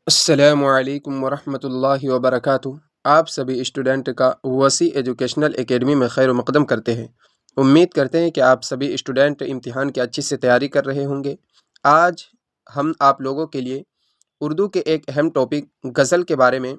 अस्सलामुअलैकुम वरहमतुल्लाहि वबरकातुहू। आप सभी स्टूडेंट का वसी एजुकेशनल एकेडमी में खैर मकदम करते हैं। उम्मीद करते हैं कि आप सभी स्टूडेंट इम्तिहान की अच्छी से तैयारी कर रहे होंगे। आज हम आप लोगों के लिए उर्दू के एक अहम टॉपिक गज़ल के बारे में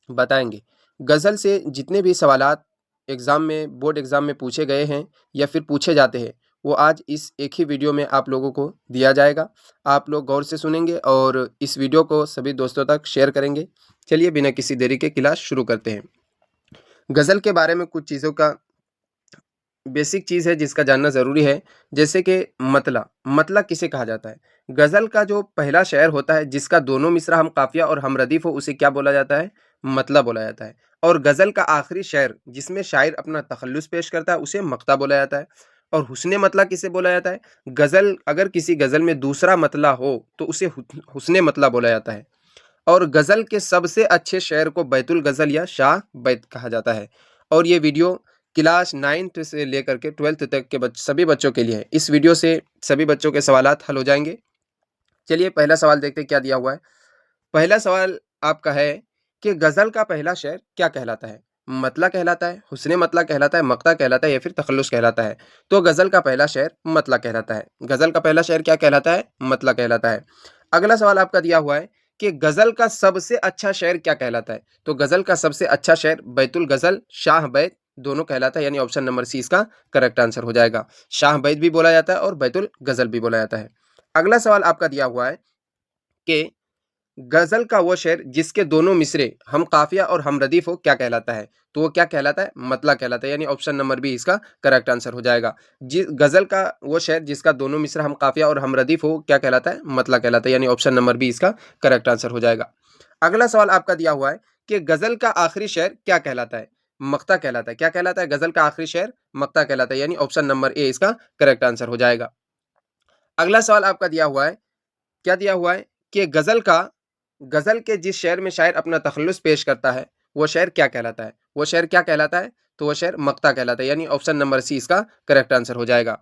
बताएंगे। गज़ल से जितने भी सवालात एग्ज़ाम में बोर्ड एग्ज़ाम में पूछे गए हैं या फिर पूछे जाते हैं, वो आज इस एक ही वीडियो में आप लोगों को दिया जाएगा। आप लोग गौर से सुनेंगे और इस वीडियो को सभी दोस्तों तक शेयर करेंगे। चलिए बिना किसी देरी के क्लास शुरू करते हैं। गज़ल के बारे में कुछ चीज़ों का बेसिक चीज़ है जिसका जानना ज़रूरी है। जैसे कि मतला किसे कहा जाता है? गज़ल का जो पहला शेर होता है जिसका दोनों मिसरा हम काफ़िया और हम रदीफ़ हो, उसे क्या बोला जाता है? मतला बोला जाता है। और गज़ल का आखिरी शेर जिसमें शायर अपना तखल्लुस पेश करता है, उसे मक़ता बोला जाता है। और हुस्न मतला किसे बोला जाता है? गज़ल अगर किसी गज़ल में दूसरा मतला हो तो उसे हुस्न मतला बोला जाता है। और गज़ल के सबसे अच्छे शेर को बैतुल गज़ल या शाह बैत कहा जाता है। और ये वीडियो क्लास 9th से लेकर के 12th तक के सभी बच्चों के लिए है। इस वीडियो से सभी बच्चों के सवालात हल हो जाएंगे। चलिए पहला सवाल देखते हैं क्या दिया हुआ है। पहला सवाल आपका है कि गज़ल का पहला शेर क्या कहलाता है? मतला कहलाता है, हुस्न मतला कहलाता है, मक्ता कहलाता है या फिर तखल्लुस कहलाता है? तो गज़ल का पहला शेर मतला कहलाता है। गज़ल का पहला शेर क्या कहलाता है? मतला कहलाता है। अगला सवाल आपका दिया हुआ है कि गज़ल का सबसे अच्छा शेर क्या कहलाता है? तो गज़ल का सबसे अच्छा शेर बैतुल गज़ल, शाह बैत दोनों कहलाता है, यानी ऑप्शन नंबर सी इसका करेक्ट आंसर हो जाएगा। शाह बैत भी बोला जाता है और बैतुल गज़ल भी बोला जाता है। अगला सवाल आपका दिया हुआ है कि गज़ल का वो शेर जिसके दोनों मिसरे हम काफ़िया और हम रदीफ हो, क्या कहलाता है? तो वो क्या कहलाता है? मतला कहलाता है, यानी ऑप्शन नंबर बी इसका करेक्ट आंसर हो जाएगा। गज़ल का वो शेर जिसका दोनों मिसरा हम काफ़िया और हम रदीफ हो, क्या कहलाता है? मतला कहलाता है, यानी ऑप्शन नंबर बी इसका करेक्ट आंसर हो जाएगा। अगला सवाल आपका दिया हुआ है कि गज़ल का आखिरी शेर क्या कहलाता है? मक्ता कहलाता है। क्या कहलाता है? गज़ल का आखिरी शेर मक्ता कहलाता है, यानी ऑप्शन नंबर ए इसका करेक्ट आंसर हो जाएगा। अगला सवाल आपका दिया हुआ है, क्या दिया हुआ है कि गज़ल के जिस शेर में शायर अपना तखल्लुस पेश करता है, वो शेर क्या कहलाता है? वो शेर क्या कहलाता है? तो वो शेर मक्ता कहलाता है, यानी ऑप्शन नंबर सी इसका करेक्ट आंसर हो जाएगा।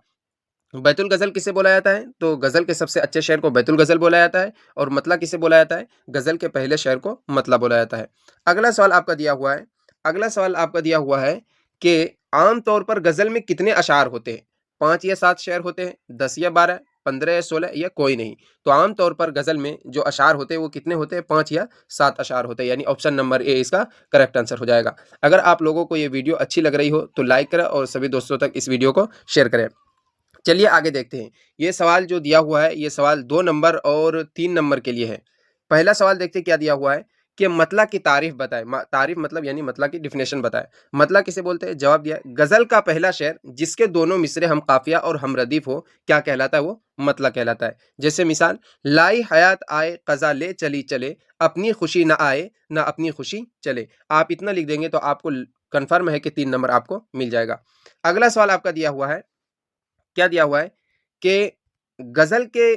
बैतुल गज़ल किसे बोला जाता है? तो गज़ल के सबसे अच्छे शेर को बैतुल गज़ल बोला जाता है। और मतला किसे बोला जाता है? गज़ल के पहले शेर को मतला बोला जाता है। अगला सवाल आपका दिया हुआ है, अगला सवाल आपका दिया हुआ है कि आम तौर पर गज़ल में कितने अशार होते हैं? 5 या 7 शेर होते हैं, 10 या 12, 15 या 16 या कोई नहीं? तो आम तौर पर गज़ल में जो अशार होते हैं वो कितने होते हैं? 5 या 7 अशार होते हैं, यानी ऑप्शन नंबर ए इसका करेक्ट आंसर हो जाएगा। अगर आप लोगों को ये वीडियो अच्छी लग रही हो तो लाइक करें और सभी दोस्तों तक इस वीडियो को शेयर करें। चलिए आगे देखते हैं। ये सवाल जो दिया हुआ है, ये सवाल 2 नंबर और 3 नंबर के लिए है। पहला सवाल देखते हैं क्या दिया हुआ है कि मतला की तारीफ़ बताएँ। तारीफ़ मतलब यानी मतला की डेफिनेशन बताएँ। मतला किसे बोलते हैं? जवाब दिया है, गज़ल का पहला शेर जिसके दोनों मिसरे हम काफ़िया और हम रदीफ़ हो, क्या कहलाता है? वो मतला कहलाता है। जैसे मिसाल, लाई हयात आए क़ज़ा ले चली चले, अपनी खुशी ना आए ना अपनी खुशी चले। आप इतना लिख देंगे तो आपको कन्फर्म है कि 3 नंबर आपको मिल जाएगा। अगला सवाल आपका दिया हुआ है, क्या दिया हुआ है कि गज़ल के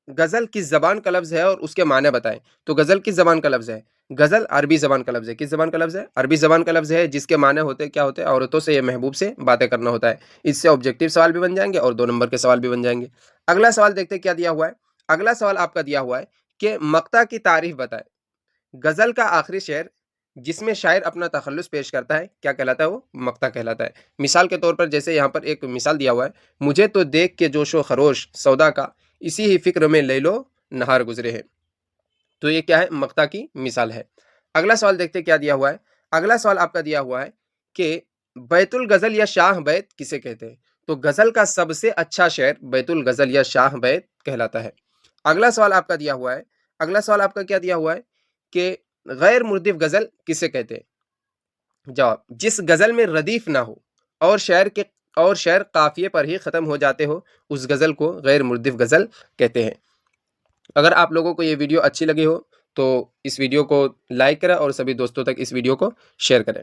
गज़ल किस ज़बान का लफ़्ज़ है और उसके माने बताएँ। तो गज़ल किस ज़बान का लफ़्ज़ है? गज़ल अरबी ज़बान का लफ़्ज़ है। किस ज़बान का लफ़्ज़ है? अरबी ज़बान का लफ़्ज़ है, जिसके माने होते क्या होते हैं? औरतों से या महबूब से बातें करना होता है। इससे ऑब्जेक्टिव सवाल भी बन जाएँगे और 2 नंबर के सवाल भी बन जाएँगे। अगला सवाल देखते हैं क्या दिया हुआ है? अगला सवाल आपका दिया हुआ है कि मक्ता की तारीफ़ बताएँ। गज़ल का आखिरी शेर जिसमें शायर अपना तखल्लुस पेश करता है, क्या कहलाता है? वो मक्ता कहलाता है। मिसाल के तौर पर जैसे यहाँ पर एक मिसाल दिया हुआ है, मुझे तो देख के जोशो खरोश सौदा का, इसी ही फ़िक्र में लैलो नहार गुज़रे हैं। तो ये क्या है? मक्ता की मिसाल है। अगला सवाल देखते हैं क्या दिया हुआ है? अगला सवाल आपका दिया हुआ है कि बैतुल गज़ल या शाह बैत किसे कहते हैं? तो गज़ल का सबसे अच्छा शेर बैतुल गज़ल या शाह बैत कहलाता है। अगला सवाल आपका दिया हुआ है, अगला सवाल आपका क्या दिया हुआ है कि गैर मुर्दिफ गज़ल किसे कहते हैं? जवाब, जिस गज़ल में रदीफ ना हो और शेर काफ़िये पर ही ख़त्म हो जाते हो, उस गज़ल को गैर मुर्दिफ गज़ल कहते हैं। अगर आप लोगों को ये वीडियो अच्छी लगी हो तो इस वीडियो को लाइक करें और सभी दोस्तों तक इस वीडियो को शेयर करें।